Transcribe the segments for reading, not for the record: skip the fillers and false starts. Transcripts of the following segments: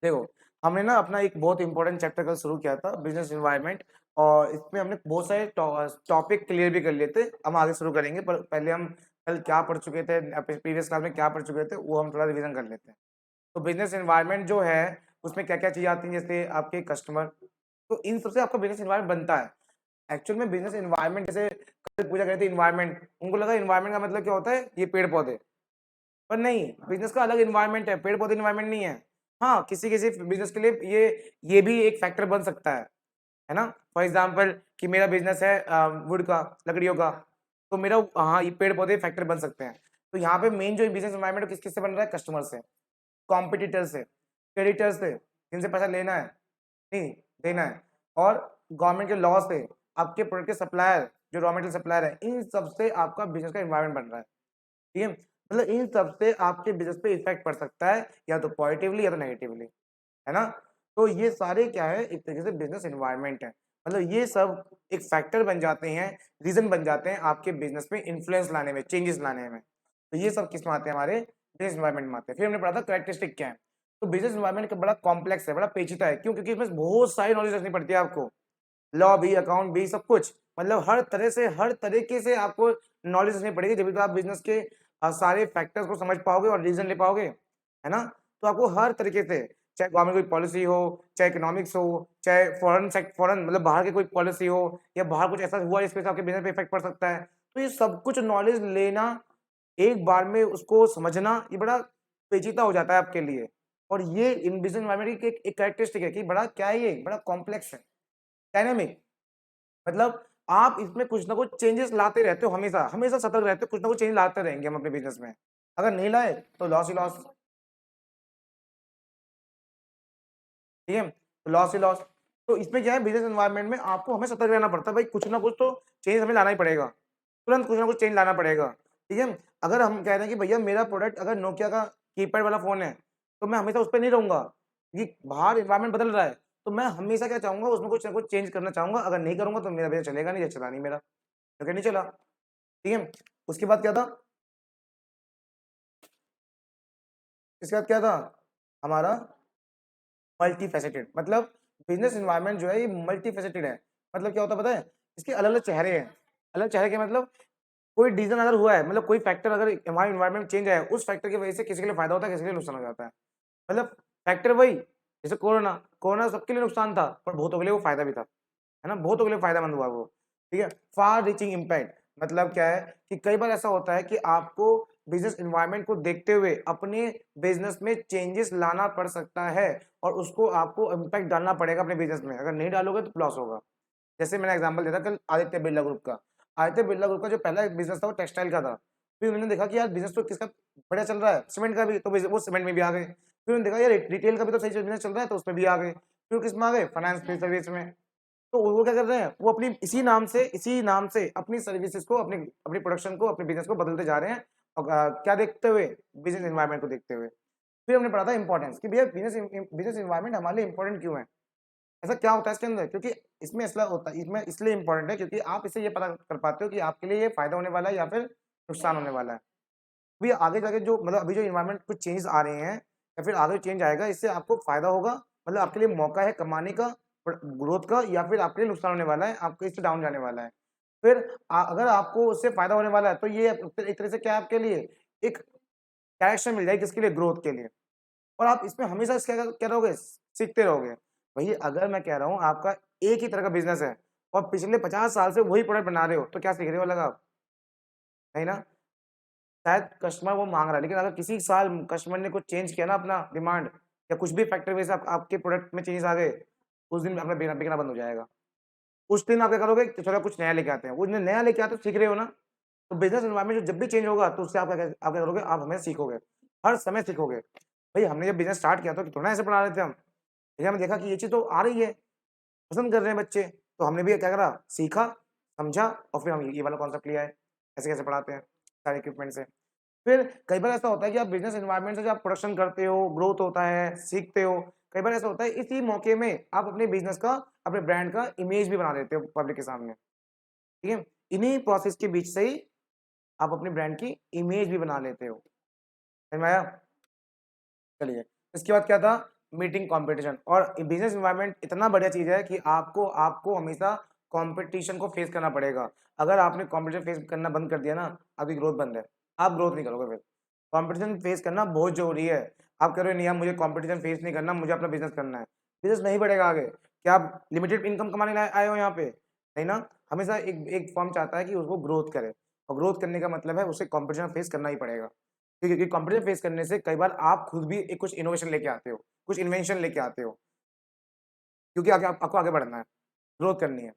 देखो, हमने ना अपना एक बहुत इंपॉर्टेंट चैप्टर कल शुरू किया था, बिजनेस एनवायरनमेंट, और इसमें हमने बहुत सारे टॉपिक क्लियर भी कर लिए थे। हम आगे शुरू करेंगे, पर पहले हम कल क्या पढ़ चुके थे, प्रीवियस क्लास में क्या पढ़ चुके थे, वो हम थोड़ा रिवीजन कर लेते हैं। तो बिजनेस एनवायरनमेंट जो है, उसमें क्या-क्या चीज़ें आती हैं, जैसे आपके कस्टमर, तो इन सबसे आपका बिजनेस एनवायरनमेंट बनता है। एक्चुअल में बिजनेस एनवायरनमेंट, जैसे कल पूजा करी थी एनवायरनमेंट, उनको लगा एनवायरनमेंट का मतलब क्या होता है, ये पेड़-पौधे, पर नहीं, बिज़नेस का अलग एनवायरनमेंट है, पेड़-पौधे एनवायरनमेंट नहीं है। हाँ, किसी-किसी बिज़नेस के लिए ये भी एक फैक्टर बन सकता है ना? फॉर एग्ज़ाम्पल कि मेरा बिज़नेस है वुड का, लकड़ियों का, तो मेरा हाँ, ये पेड़-पौधे फैक्टर बन सकते हैं। तो यहाँ पे मेन जो बिज़नेस एनवायरनमेंट है, किस-किस से बन रहा है? कस्टमर से, कॉम्पिटिटर से, क्रेडिटर से, जिनसे पैसा लेना है, नहीं देना है, और गवर्नमेंट के लॉ से, आपके प्रोडक्ट के सप्लायर, जो रॉ मटेरियल सप्लायर है, इन सब से आपका बिज़नेस का एनवायरनमेंट बन रहा है। ठीक है? मतलब इन सब से आपके बिज़नेस पे इफ़ेक्ट पड़ सकता है, या तो पॉजिटिवली या तो नेगेटिवली, है ना? तो ये सारे क्या है, एक तरीके से बिज़नेस एनवायरनमेंट है। मतलब ये सब एक फैक्टर बन जाते हैं, रीज़न बन जाते हैं आपके बिज़नेस में इन्फ्लुएंस लाने में, चेंजेस लाने में। तो ये सब किसमें आते हैं, हमारे बिज़नेस एनवायरनमेंट में आते हैं। फिर हमने पढ़ा था कैरेक्टरिस्टिक क्या है। तो बिज़नेस एनवायरनमेंट का बड़ा कॉम्प्लेक्स है, बड़ा पेचीदा है। क्यों? क्योंकि इसमें बहुत सारी नॉलेज रखनी पड़ती है आपको। लॉ भी, अकाउंट भी, सब कुछ। मतलब हर तरह से, हर तरीके से आपको नॉलेज रखनी पड़ेगी, जभी तो आप बिज़नेस के सारे फैक्टर्स को समझ पाओगे और डिसीज़न ले पाओगे, है ना? तो आपको हर तरीके से, चाहे गवर्नमेंट कोई पॉलिसी हो, चाहे इकोनॉमिक्स हो, चाहे फॉरेन मतलब बाहर की कोई पॉलिसी हो, या बाहर कुछ ऐसा हुआ जिसकी वजह से आपके बिज़नेस पे इफ़ेक्ट पड़ सकता है। तो ये सब कुछ नॉलेज लेना, एक बार में उसको समझना, ये बड़ा पेचीदा हो जाता है आपके लिए। और ये इन बिज़नेस एनवायरनमेंट की एक कैरेक्टरिस्टिक है कि बड़ा क्या है, ये बड़ा कॉम्प्लेक्स है, डायनामिक। मतलब आप इसमें कुछ ना कुछ चेंजेस लाते रहते हो हमेशा, हमेशा सतर्क रहते हो, कुछ ना कुछ चेंज लाते रहेंगे हम अपने बिज़नेस में। अगर नहीं लाए तो लॉस ही लॉस, ठीक है? तो लॉस ही लॉस। तो इसमें क्या है, बिज़नेस एनवायरनमेंट में आपको हमें सतर्क रहना पड़ता है, भाई कुछ ना कुछ तो चेंज हमें लाना ही पड़ेगा। तुरंत कुछ ना कुछ चेंज लाना पड़ेगा, ठीक है? अगर हम कह रहे हैं कि भैया मेरा प्रोडक्ट अगर नोकिया का कीपैड वाला फ़ोन है, तो मैं हमेशा उस पे नहीं रहूँगा, क्योंकि बाहर एनवायरनमेंट बदल रहा है। तो मैं हमेशा क्या चाहूँगा, उसमें कुछ ना कुछ चेंज करना चाहूँगा, अगर नहीं करूँगा तो मेरा बिज़नेस चलेगा नहीं, या चला नहीं मेरा, क्योंकि नहीं चला, ठीक है? उसके बाद क्या था? इसके बाद क्या था? हमारा मल्टी फेसेटेड, मतलब बिज़नेस एनवायरनमेंट जो है ये मल्टी फेसेटेड है। मतलब क्या होता है पता है? इसके अलग-अलग चेहरे हैं। अलग चेहरे के मतलब कोई डिसीज़न अगर हुआ है, मतलब कोई फैक्टर अगर हमारे एनवायरनमेंट चेंज है, उस फैक्टर की वजह से किसी के लिए फ़ायदा होता है, किसी के लिए नुकसान हो जाता है। मतलब फैक्टर वही, जैसे कोरोना, कोरोना सबके लिए नुकसान था, पर बहुतों के लिए वो फ़ायदा भी था। है ना? बहुतों के लिए फ़ायदेमंद हुआ वो, ठीक है? फार रीचिंग इम्पैक्ट, मतलब क्या है कि कई बार ऐसा होता है कि आपको बिज़नेस एनवायरनमेंट को देखते हुए अपने बिज़नेस में चेंजेस लाना पड़ सकता है, और उसको आपको इम्पैक्ट डालना पड़ेगा अपने बिज़नेस में। अगर नहीं डालोगे तो लॉस होगा। जैसे मैंने एग्ज़ाम्पल दिया था कल आदित्य बिरला ग्रुप का। आदित्य बिरला ग्रुप का जो पहला बिज़नेस था वो टेक्सटाइल का था। फिर उन्होंने देखा कि यार बिज़नेस तो किसका बढ़िया चल रहा है, सीमेंट का भी, तो वो सीमेंट में भी आ गए। फिर उन्होंने देखा यार रिटेल का भी तो सही बिज़नेस चल रहा है, तो उसमें भी आ गए। फिर किसमें आ गए? फाइनेंस सर्विस में। तो वो क्या कर रहे हैं, वो अपनी इसी नाम से अपनी सर्विसेज को, अपनी अपनी प्रोडक्शन को, अपने बिज़नेस को बदलते जा रहे हैं, और क्या देखते हुए? बिज़नेस एनवायरनमेंट को देखते हुए। फिर हमने पढ़ा था इम्पोर्टेंस कि भैया बिज़नेस एनवायरनमेंट हमारे लिए इम्पोर्टेंट क्यों है? ऐसा क्या होता है इसके अंदर? क्योंकि इसमें ऐसा होता है, इसमें इसलिए इम्पोर्टेंट है क्योंकि आप इससे ये पता कर पाते हो कि आपके लिए ये फ़ायदा होने वाला है या फिर नुकसान होने वाला है। अभी आगे जाके जो मतलब अभी जो एनवायरनमेंट कुछ चेंजेस आ रहे हैं, या फिर आगे चेंज आएगा, इससे आपको फ़ायदा होगा, मतलब आपके लिए मौका है कमाने का, ग्रोथ का, या फिर आपके लिए नुकसान होने वाला है, आपको इससे डाउन जाने वाला है। फिर अगर आपको उससे फ़ायदा होने वाला है, तो ये एक तरह से क्या है आपके लिए, एक डायरेक्शन मिल जाएगी किसके लिए? ग्रोथ के लिए। और आप इसमें हमेशा क्या रहोगे? सीखते रहोगे। भई अगर मैं कह रहा हूँ आपका एक ही तरह का बिज़नेस है, और पिछले 50 साल से वही प्रोडक्ट बना रहे हो, तो क्या सीख रहे हो अलग आप? नहीं ना? शायद कस्टमर वो माँग रहा है, लेकिन अगर किसी साल कस्टमर ने कुछ चेंज किया ना अपना डिमांड, या कुछ भी फैक्टर वजह से आपके प्रोडक्ट में चेंजेस आ गए, उस दिन अपना बिकना बंद हो जाएगा। उस दिन आप क्या करोगे कि चलो कुछ नया लेके आते हैं। वो जो नया लेके आते हो सीख रहे हो ना? तो बिज़नेस एनवायरनमेंट जब भी चेंज होगा, तो उससे आप क्या करोगे? आप हमेशा सीखोगे, हर समय सीखोगे। भई हमने जब बिज़नेस स्टार्ट किया था, तो थोड़ी ना ऐसे पढ़ा रहे थे हम। फिर हमने देखा कि ये चीज़ तो आ रही है, पसंद कर रहे हैं बच्चे, तो हमने भी क्या करा? सीखा, समझा, और फिर हम ये वाला कॉन्सेप्ट ले आए। ऐसे-कैसे पढ़ाते हैं, सारे इक्विपमेंट से। फिर कई बार ऐसा होता है कि आप बिज़नेस एनवायरनमेंट से जब आप प्रोडक्शन करते हो, ग्रोथ होता है, सीखते हो। कई बार ऐसा होता है इसी मौके में आप अपने बिज़नेस का, अपने ब्रांड का इमेज भी बना देते हो पब्लिक के सामने, ठीक है? इन्हीं प्रोसेस के बीच से ही आप अपने ब्रांड की इमेज भी बना लेते हो। समझ में आया? चलिए, इसके बाद क्या था? Meeting competition. और बिजनेस एनवायरनमेंट इतना बढ़िया चीज है कि आपको आपको हमेशा कंपटीशन को फेस करना पड़ेगा। अगर आपने कंपटीशन फेस करना बंद कर दिया ना, आपकी ग्रोथ बंद है, आप ग्रोथ नहीं करोगे। फिर कंपटीशन फेस करना बहुत जरूरी है। आप कह रहे हो नहीं यार मुझे कंपटीशन फेस नहीं करना, मुझे अपना बिजनेस करना है, बिजनेस नहीं बढ़ेगा आगे। क्या आप लिमिटेड इनकम कमाने आए हो यहाँ पे? नहीं ना। हमेशा एक एक फर्म चाहता है कि उसको ग्रोथ करे, और ग्रोथ करने का मतलब है उसे कंपटीशन फेस करना ही पड़ेगा। क्योंकि कंपटीशन फेस करने से कई बार आप खुद भी एक कुछ इनोवेशन लेके आते हो, कुछ इन्वेंशन लेके आते हो, क्योंकि आगे आपको आगे बढ़ना है, ग्रोथ करनी है।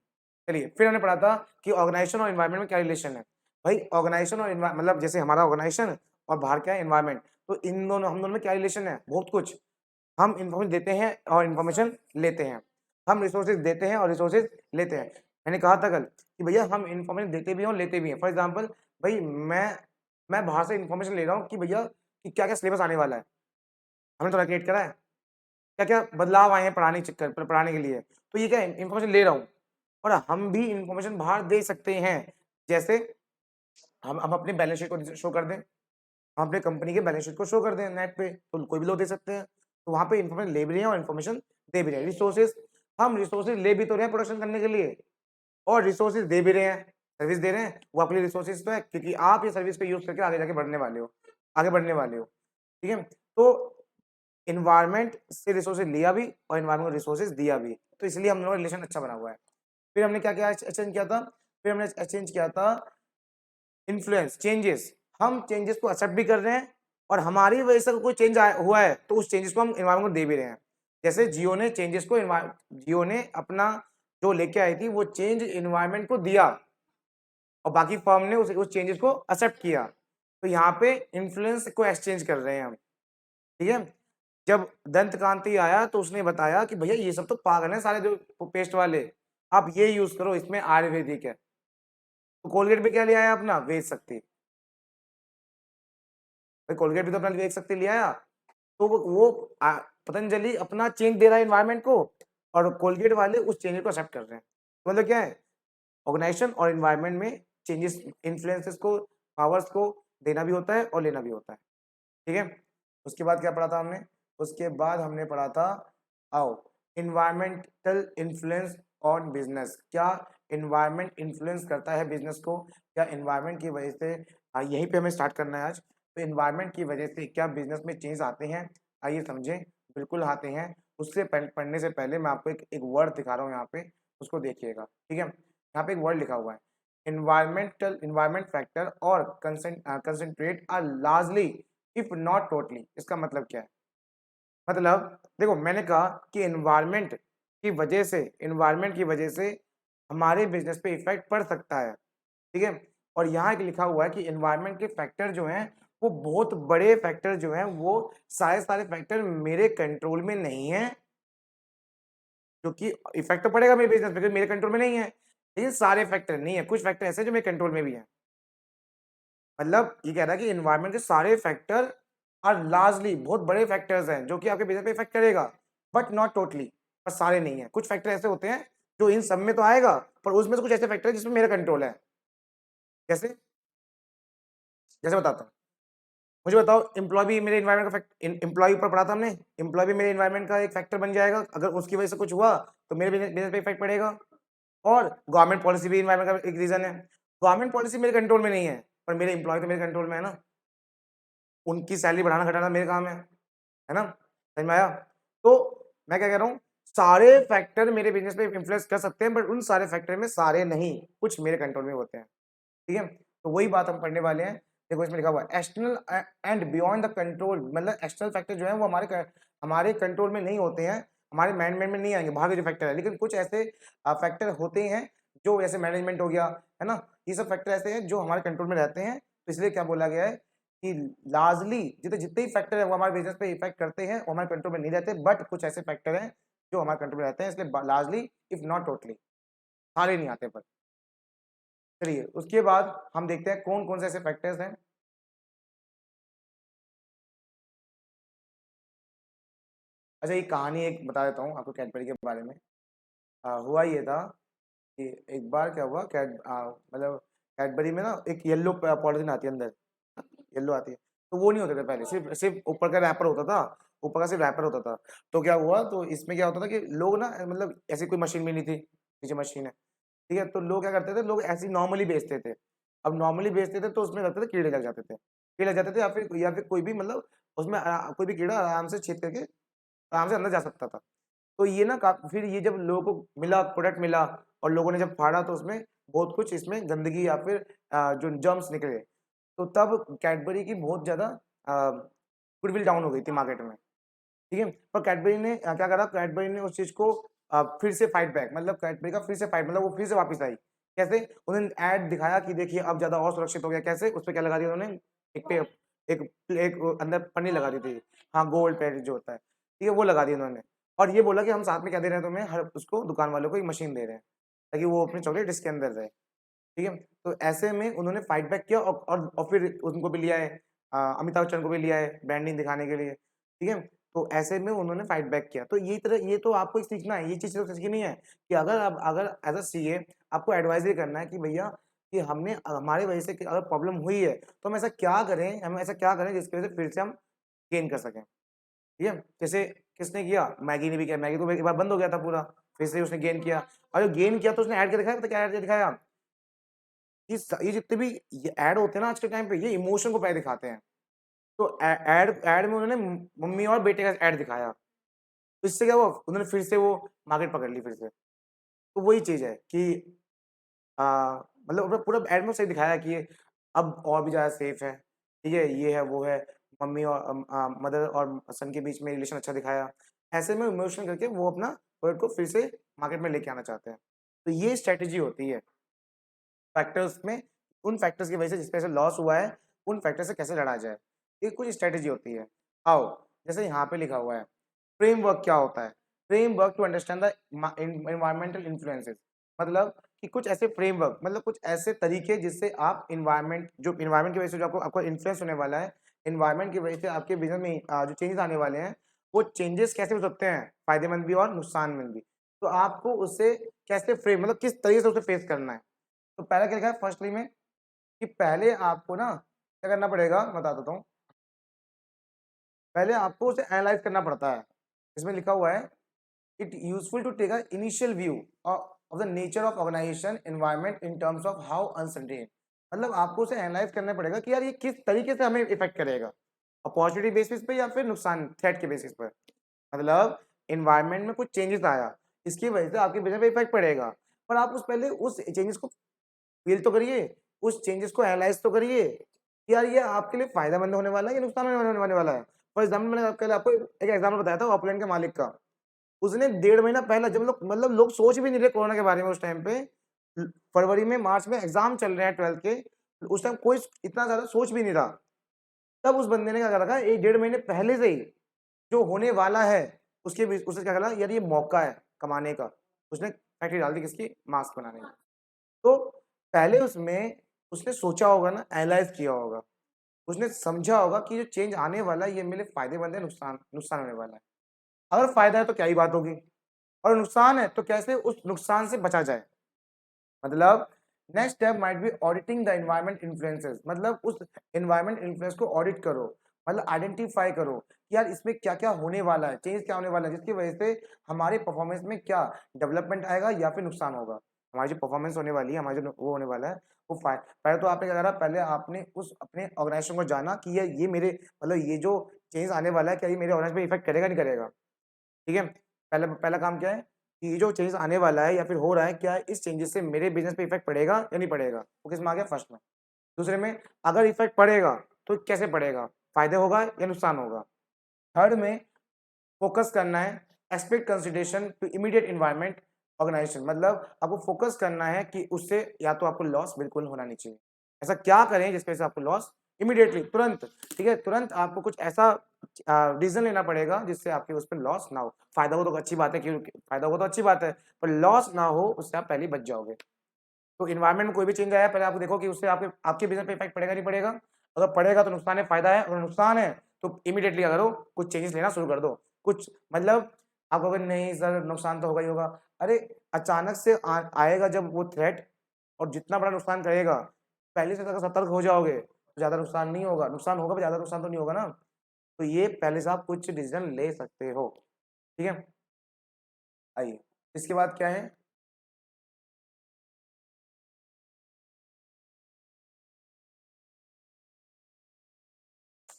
चलिए फिर हमने पढ़ा था कि ऑर्गेनाइजेशन और एनवायरनमेंट में क्या रिलेशन है। भाई ऑर्गेनाइजेशन और मतलब जैसे हमारा ऑर्गेनाइजेशन और बाहर क्या है एनवायरनमेंट, तो इन दोनों हम दोनों में क्या रिलेशन है? बहुत कुछ। हम इन्फॉर्मेशन देते हैं और इन्फॉर्मेशन लेते हैं, हम रिसोर्सेज देते हैं और रिसोर्सेज लेते हैं। मैंने कहा था कल कि भैया हम इन्फॉर्मेशन देते भी हैं और लेते भी हैं। फॉर एग्जाम्पल भाई मैं बाहर से इन्फॉर्मेशन ले रहा हूँ कि भैया कि क्या क्या सिलेबस आने वाला है, हमने थोड़ा क्रिएट करा है, क्या क्या बदलाव आए हैं पढ़ाने चक्कर पढ़ाने के लिए, तो ये क्या इन्फॉर्मेशन ले रहा हूँ। और हम भी इन्फॉर्मेशन बाहर दे सकते हैं। जैसे हम अपने बैलेंस शीट को शो कर दें, हम अपने कंपनी के बैलेंस शीट को शो कर दें नेट पे, तो कोई भी लोग दे सकते हैं। तो वहाँ पे इन्फॉर्मेशन ले भी रहे हैं और इन्फॉर्मेशन दे भी रहे हैं। रिसोर्सेज, हम रिसोर्सेज ले भी तो रहे हैं प्रोडक्शन करने के लिए, और रिसोर्सेज दे भी रहे हैं, सर्विस दे रहे हैं। वो आपके लिए रिसोर्सेज तो है, क्योंकि आप ये सर्विस को यूज करके आगे जाके बढ़ने वाले हो, आगे बढ़ने वाले हो। ठीक है, तो इन्वायरमेंट से रिसोर्सेज लिया भी और इन्वायरमेंट को रिसोर्सेज दिया भी, तो इसलिए हम लोगों का रिलेशन अच्छा बना हुआ है। फिर हमने क्या क्या एक्सचेंज किया था? फिर हमने एक्सचेंज किया था इन्फ्लुएंस, चेंजेस। हम चेंजेस को एक्सेप्ट भी कर रहे हैं, और हमारी वजह से कोई चेंज हुआ है तो उस चेंजेस को हम एनवायरमेंट को दे भी रहे हैं। जैसे जियो ने चेंजेस को जियो ने अपना जो लेके आई थी वो चेंज एनवायरमेंट को दिया, और बाकी फर्म ने उस चेंजेस को एक्सेप्ट किया। तो यहाँ पे इन्फ्लुएंस को एक्सचेंज कर रहे हैं हम। ठीक है, जब दंत कांति आया तो उसने बताया कि भैया ये सब तो पागल है सारे जो पेस्ट वाले, आप ये यूज करो, इसमें आयुर्वेदिक है। तो कोलगेट भी क्या ले आया अपना? वेद शक्ति। भाई कोलगेट भी तो अपना वेद शक्ति ले आया। तो वो पतंजलि अपना चेंज दे रहा है एनवायरमेंट को, और कोलगेट वाले उस चेंज को एक्सेप्ट कर रहे हैं। तो मतलब क्या है, ऑर्गेनाइजेशन और एनवायरमेंट में चेंजेस इन्फ्लुएंसेस को, पावर्स को देना भी होता है और लेना भी होता है। ठीक है, उसके बाद क्या पढ़ा था हमने? उसके बाद हमने पढ़ा था आओ इन्वायरमेंटल इन्फ्लुएंस ऑन बिजनेस। क्या इन्वायरमेंट इन्फ्लुएंस करता है बिजनेस को? क्या इन्वायरमेंट की वजह से, यहीं पे हमें स्टार्ट करना है आज। तो इन्वायरमेंट की वजह से क्या बिजनेस में चेंज आते हैं? आइए समझें। बिल्कुल आते हैं। उससे पढ़ने से पहले मैं आपको एक वर्ड दिखा रहा हूँ यहाँ पे, उसको देखिएगा। ठीक है, यहाँ पे एक वर्ड लिखा हुआ है, इन्वायरमेंट फैक्टर और concentrate are largely if not totally. इसका मतलब क्या है? मतलब देखो मैंने कहा कि इन्वायरमेंट की वजह से हमारे बिजनेस पे इफेक्ट पड़ सकता है। ठीक है, और यहाँ एक लिखा हुआ है कि इन्वायरमेंट के फैक्टर जो हैं वो बहुत बड़े फैक्टर जो हैं, वो सारे फैक्टर मेरे कंट्रोल में नहीं है, क्योंकि इफेक्ट तो पड़ेगा मेरे बिजनेस पे क्योंकि मेरे कंट्रोल में नहीं है। लेकिन सारे फैक्टर नहीं है, कुछ फैक्टर ऐसे जो मेरे कंट्रोल में भी है। मतलब ये कह रहा है कि इन्वायरमेंट के सारे फैक्टर आर लार्जली, बहुत बड़े फैक्टर्स हैं जो कि आपके बिजनेस पे इफेक्ट करेगा, बट नॉट टोटली। पर सारे नहीं है, कुछ फैक्टर ऐसे होते हैं जो इन सब में तो आएगा, पर उसमें से कुछ ऐसे फैक्टर है जिसमें मेरा कंट्रोल है। जैसे जैसे बताता हूँ, मुझे बताओ एम्प्लॉय भी मेरे इन्वायरमेंट का एम्प्लॉय ऊपर पढ़ा था हमने, एम्प्लॉय भी मेरे इन्वायरमेंट का एक फैक्टर बन जाएगा। अगर उसकी वजह से कुछ हुआ तो मेरे बिजनेस पे इफेक्ट पड़ेगा। और गवर्नमेंट पॉलिसी भी इन्वायरमेंट का एक रीजन है। गवर्नमेंट पॉलिसी मेरे कंट्रोल में नहीं है, पर मेरे एम्प्लॉय तो मेरे कंट्रोल में है ना, उनकी सैलरी बढ़ाना घटाना मेरे काम है ना। समझ में आया? तो मैं क्या कह रहा हूँ, सारे फैक्टर मेरे बिजनेस पे इन्फ्लुएंस कर सकते हैं, बट उन सारे फैक्टर में सारे नहीं, कुछ मेरे कंट्रोल में होते हैं। ठीक है, तो वही बात हम पढ़ने वाले हैं। देखो इसमें लिखा हुआ है external and beyond the control. मतलब एक्सटर्नल फैक्टर जो है वो हमारे कंट्रोल में नहीं होते हैं, हमारे मैनेजमेंट में नहीं आएंगे, बाहर के जो फैक्टर है। लेकिन कुछ ऐसे फैक्टर होते हैं जो जैसे मैनेजमेंट हो गया, है ना, ये सब फैक्टर ऐसे हैं जो हमारे कंट्रोल में रहते हैं। तो इसलिए क्या बोला गया है कि लार्जली जितने जितने ही फैक्टर है वो हमारे बिजनेस पे इफेक्ट करते हैं, वो हमारे कंट्रोल में नहीं रहते, बट कुछ ऐसे फैक्टर हैं जो हमारे कंट्रोल में रहते हैं। इसलिए लार्जली इफ नॉट टोटली, सारे नहीं आते। पर चलिए उसके बाद हम देखते हैं कौन कौन से ऐसे फैक्टर्स हैं। अच्छा ये कहानी एक बता देता हूँ आपको कैडबरी के बारे में। हुआ ये था कि एक बार क्या हुआ, मतलब कैडबरी में ना एक येलो पॉलिथीन आती है अंदर, येलो आती है, तो वो नहीं होते थे पहले, सिर्फ सिर्फ ऊपर का रैपर होता था, ऊपर का सिर्फ रैपर होता था। तो क्या हुआ, तो इसमें क्या होता था कि लोग ना मतलब ऐसी कोई मशीन भी नहीं थी, नीचे मशीन है, ठीक है? तो लोग क्या करते थे, लोग ऐसे ही नॉर्मली बेचते थे। अब नॉर्मली बेचते थे तो उसमें लगता था कीड़े लग जाते थे। कीड़े लग जाते थे या फिर कोई भी मतलब उसमें कोई भी कीड़ा आराम से छेद करके आराम से अंदर जा सकता था। तो ये ना फिर ये जब लोगों को मिला, प्रोडक्ट मिला और लोगों ने जब फाड़ा तो उसमें बहुत कुछ इसमें गंदगी या फिर जो जर्म्स निकले। तो तब कैडबरी की बहुत ज़्यादा गुडविल डाउन हो गई थी मार्केट में, ठीक है? पर कैडबरी ने क्या करा, कैडबरी ने उस चीज़ को फिर से फाइट बैक, मतलब कैडबरी का फिर से फाइट, मतलब वो फिर से वापस आई। कैसे? उन्होंने ऐड दिखाया कि देखिए अब ज़्यादा और सुरक्षित हो गया। कैसे? उसपे क्या लगा दिया उन्होंने? एक पे एक एक अंदर पन्नी लगा दी थी। हाँ, गोल्ड पैड जो होता है, ठीक है? वो लगा दी उन्होंने और ये बोला कि हम साथ में क्या दे रहे हैं तुम्हें, हर उसको दुकान वालों को एक मशीन दे रहे हैं, ताकि वो अपनी चॉकलेट इसके अंदर रहे, ठीक है? तो ऐसे में उन्होंने फाइट बैक किया और फिर उनको भी लिया है, अमिताभ बच्चन को भी लिया है ब्रांडिंग दिखाने के लिए, ठीक है? तो ऐसे में उन्होंने फाइट बैक किया। तो ये तो आपको सीखना है, ये चीज़ तो सीखनी है कि अगर एज़ अ सीए आपको एडवाइस ये करना है कि भैया कि हमने हमारी वजह से अगर प्रॉब्लम हुई है, तो हम ऐसा क्या करें जिसकी वजह से फिर से हम गेन कर सकें, ठीक है? जैसे किसने किया? मैगी ने भी किया, मैगी तो एक बार बंद हो गया था पूरा, फिर से उसने गेन किया और जो गेन किया तो उसने ऐड करके दिखाया, पता क्या ऐड करके दिखाया? ये जितने भी ये ऐड होते हैं ना आज के टाइम पे, ये इमोशन को पहले दिखाते हैं। तो ऐड ऐड में उन्होंने मम्मी और बेटे का ऐड दिखाया। तो इससे क्या हुआ? उन्होंने फिर से वो मार्केट पकड़ ली फिर से। तो वही चीज़ है कि अ, मतलब उन्होंने पूरा ऐड में सही दिखाया कि अब और भी ज़्यादा सेफ है, ठीक है? ये है, वो है, मम्मी और मदर और सन के बीच में रिलेशन अच्छा दिखाया। ऐसे में इमोशन करके वो अपना प्रोडक्ट को फिर से मार्केट में लेके आना चाहते हैं। तो ये स्ट्रैटेजी होती है। फैक्टर्स में उन फैक्टर्स की वजह से जिसकी वजह से लॉस हुआ है, उन फैक्टर से कैसे लड़ा जाए, ये कुछ स्ट्रैटेजी होती है। आओ, जैसे यहाँ पे लिखा हुआ है, फ्रेमवर्क क्या होता है? Framework to understand the environmental influences, मतलब कि कुछ ऐसे फ्रेमवर्क, मतलब कुछ ऐसे तरीके जिससे आप एनवायरमेंट की वजह से जो आपको आपको इन्फ्लुएंस होने वाला है, एनवायरमेंट की वजह से आपके बिज़नेस में जो चेंजेस आने वाले हैं, वो चेंजेस कैसे हो सकते हैं, फ़ायदेमंद भी और नुकसानमंद भी। तो आपको उससे कैसे फ्रेम मतलब किस तरीके से उसे फेस करना है। तो पहला क्या लिखा है फर्स्टली में कि पहले आपको ना क्या करना पड़ेगा, मैं बता देता हूँ। पहले आपको उसे एनालाइज़ करना पड़ता है। इसमें लिखा हुआ है, it useful to take a initial view of the nature of organisation environment in terms of how uncertain, मतलब आपको उसे एनालाइज़ करना पड़ेगा कि यार ये किस तरीके से हमें इफ़ेक्ट करेगा। अपॉर्चुनिटी बेसिस पे या फिर नुकसान थ्रेट के बेसिस पर। मतलब एनवायरनमेंट में कुछ चेंजेस आया, इसकी वजह से आपके बिज़नेस पे इफ़ेक्ट पड़ेगा। पर आप उस चेंजेस को फ़ील तो करिए, उस चेंजेस को एनालाइज़ तो करिए, कि यार ये आपके लिए फ़ायदेमंद होने वाला है या नुकसान होने वाला है। फॉर एग्ज़ाम्पल मैंने कल आपको एक एग्ज़ाम्पल बताया था ऑकलैंड के मालिक का। उसने डेढ़ महीना पहले जब लोग सोच भी नहीं रहे कोरोना के बारे में उस टाइम पे, फरवरी में, मार्च में एग्ज़ाम चल रहे हैं 12th के, उस टाइम कोई इतना ज़्यादा सोच भी नहीं रहा। तब उस बंदे ने क्या कर रखा है, 1 डेढ़ महीने पहले से ही जो होने वाला है, उसने क्या करा, यार ये मौका है कमाने का। उसने फैक्ट्री डाल दी किसकी? मास्क बनाने की। तो पहले उसने सोचा होगा ना, एनालाइज़ किया होगा। उसने समझा होगा कि जो चेंज आने वाला है, ये मेरे लिए फ़ायदेमंद है, नुकसान होने वाला है। अगर फ़ायदा है तो क्या ही बात होगी और नुकसान है तो कैसे उस नुकसान से बचा जाए। मतलब next step might be auditing the environment influences, मतलब उस एनवायरनमेंट इन्फ्लुएंस को ऑडिट करो, मतलब आइडेंटिफाई करो कि यार इसमें क्या-क्या होने वाला है, चेंज क्या होने वाला है, जिसकी वजह से हमारे परफॉर्मेंस में क्या डेवलपमेंट आएगा या फिर नुकसान होगा। हमारी जो परफॉर्मेंस होने वाली है, हमारा जो वो होने वाला है, वो पहले तो आपने क्या करा, पहले आपने उस अपने ऑर्गेनाइजेशन को जाना कि ये मेरे मतलब ये जो चेंज आने वाला है, क्या ये मेरे ऑर्गेनाइजेशन पे इफेक्ट करेगा, नहीं करेगा? ठीक है? पहला पहला काम क्या है कि ये जो चेंज आने वाला है या फिर हो रहा है, क्या इस चेंजेस से मेरे बिज़नेस पे इफ़ेक्ट पड़ेगा या नहीं पड़ेगा? वो किसमें आ गया? फर्स्ट में। दूसरे में अगर इफ़ेक्ट पड़ेगा, तो कैसे पड़ेगा? फ़ायदे होगा या नुकसान होगा? थर्ड में फ़ोकस करना है, expect consideration to immediate environment organisation, मतलब आपको फ़ोकस करना है कि उससे या तो आपको लॉस बिल्कुल होना नहीं चाहिए। ऐसा क्या करें जिसकी वजह से आपको लॉस इमीडिएटली तुरंत, ठीक है? तुरंत आपको कुछ ऐसा डिसीज़न लेना पड़ेगा जिससे आपके उस पे लॉस ना हो। फ़ायदा हो तो अच्छी बात है, क्योंकि फ़ायदा हो तो अच्छी बात है, पर लॉस ना हो उससे आप पहले ही बच जाओगे। तो एनवायरनमेंट में कोई भी चेंज आया पहले आप देखो कि उससे आपके आपके बिज़नेस पे इफ़ेक्ट पड़ेगा नहीं पड़ेगा? अगर पड़ेगा तो नुकसान है, फ़ायदा है? अगर नुकसान है तो इमीडिएटली क्या करो, कुछ चेंजेस लेना शुरू कर दो। कुछ मतलब आप कहोगे नहीं सर नुकसान तो होगा ही होगा। अरे अचानक से आएगा जब वो थ्रेट और जितना बड़ा नुकसान करेगा, पहले से अगर सतर्क हो जाओगे तो ज़्यादा नुकसान नहीं होगा। नुकसान होगा पर ज़्यादा नुकसान तो नहीं होगा ना। तो ये पहले से आप कुछ डिसीजन ले सकते हो। ठीक है, आइए इसके बाद क्या है,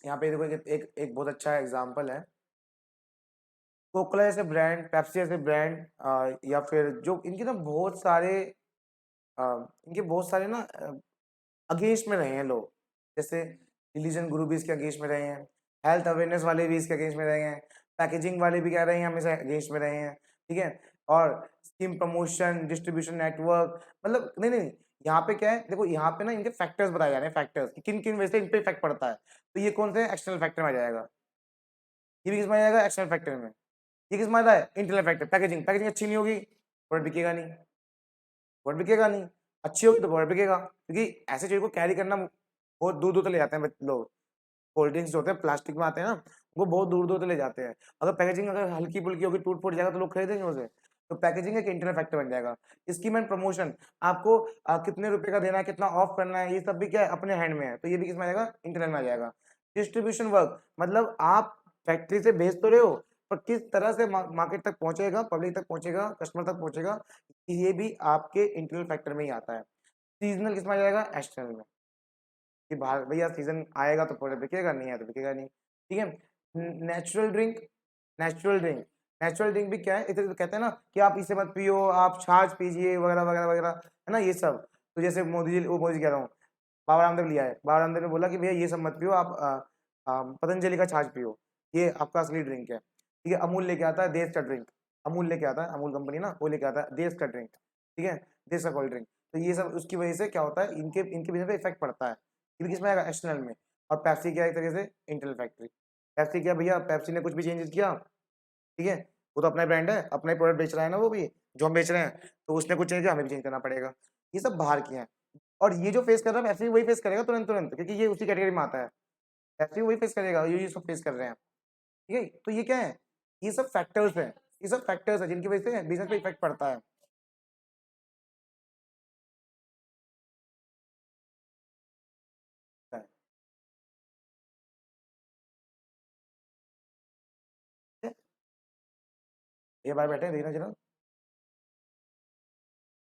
यहाँ पे देखो एक एक बहुत अच्छा एग्जांपल है, कोकोला जैसे ब्रांड, पेप्सी जैसे ब्रांड, या फिर जो इनके ना बहुत सारे अ, इनके बहुत सारे ना अगेंस्ट में रहे हैं लोग, जैसे रिलीजन गुरु भी इसके अगेंस्ट में रहे हैं, हेल्थ अवेयरनेस वाले भी इसके अगेंस्ट में रहे हैं, पैकेजिंग वाले भी कह रहे हैं हमेशा अगेंस्ट में रहे हैं। ठीक है, और स्कीम प्रमोशन, डिस्ट्रीब्यूशन नेटवर्क, मतलब नहीं नहीं, यहाँ पे क्या है देखो, यहाँ पे ना इनके फैक्टर्स बताए जा रहे हैं, फैक्टर्स किन किन वजह से इन पे इफेक्ट पड़ता है। तो ये कौन से एक्सटर्नल फैक्टर में आ जाएगा, ये भी किस में आ जाएगा, एक्सटर्नल फैक्टर में। ये किस में आता है, इंटरनल फैक्टर, पैकेजिंग, पैकेजिंग अच्छी नहीं होगी प्रोडक्ट बिकेगा नहीं, प्रोडक्ट बिकेगा नहीं, अच्छी होगी तो प्रोडक्ट बिकेगा, क्योंकि ऐसे चीज को कैरी करना बहुत दूर दूर तक ले जाते हैं लोग, कोल्ड ड्रिंक्स जो होते हैं प्लास्टिक में आते हैं ना, वो बहुत दूर दूर तक ले जाते हैं, अगर पैकेजिंग अगर हल्की फुल्की होगी, टूट फूट जाएगा तो लोग खरीदेंगे उसे। तो पैकेजिंग एक इंटरनल फैक्टर बन जाएगा। स्कीम एंड प्रमोशन, आपको कितने रुपए का देना है, कितना ऑफ करना है, ये सब भी क्या है अपने हैंड में है, तो ये भी किसमें आ जाएगा, इंटरनल में आ जाएगा। डिस्ट्रीब्यूशन वर्क, मतलब आप फैक्ट्री से भेज तो रहे हो, पर किस तरह से मार्केट तक पहुंचेगा, पब्लिक तक पहुंचेगा, कस्टमर तक पहुंचेगा, ये भी आपके इंटरनल फैक्टर में ही आता है। सीजनल किसमें आ जाएगा, एक्सटर्नल में, कि बाहर भैया सीजन आएगा तो प्रोडक्ट बिकेगा, नहीं है तो बिकेगा नहीं। ठीक है, natural drink, natural drink, natural drink भी क्या है, इधर कहते हैं ना कि आप इसे मत पियो, आप छाछ पीजिए वगैरह वगैरह वगैरह, है ना ये सब। तो जैसे मोदी जी, वो मोदी जी कह रहा हूँ, बाबा रामदेव लिया है, बाबा रामदेव ने बोला कि भैया ये सब मत पियो, आप पतंजलि का छाछ पियो, ये आपका असली ड्रिंक है। ठीक है, अमूल लेके आता है देश का ड्रिंक, अमूल लेके आता है, अमूल कंपनी ना, वो लेके आता है देश का ड्रिंक। ठीक है, देश का कोल्ड ड्रिंक। तो ये सब उसकी वजह से क्या होता है, इनके इनके बिजनेस पे इफेक्ट पड़ता है, ये भी किसमें आएगा, एक्सटर्नल में। और पेप्सी क्या है, एक तरीके से इंटरनल फैक्ट्री। पेप्सी क्या भैया, पेप्सी ने कुछ भी चेंजेस किया, ठीक है, वो तो अपना ब्रांड है, अपना ही प्रोडक्ट बेच रहा है ना वो भी, जो हम बेच रहे हैं, तो उसने कुछ चेंज किया, हमें भी चेंज करना पड़ेगा। ये सब बाहर किए हैं, और ये जो फेस कर रहा है पेप्सी वही फेस करेगा तुरंत तुरंत, क्योंकि ये उसी कैटेगरी में आता है, पेप्सी वही फेस करेगा, ये सब फेस कर रहे हैं। ठीक है, तो ये क्या है, ये सब फैक्टर्स हैं, ये सब फैक्टर्स है जिनकी वजह से बिजनेस पे इफेक्ट पड़ता है। ये बाहर बैठे हैं, देखना जरा।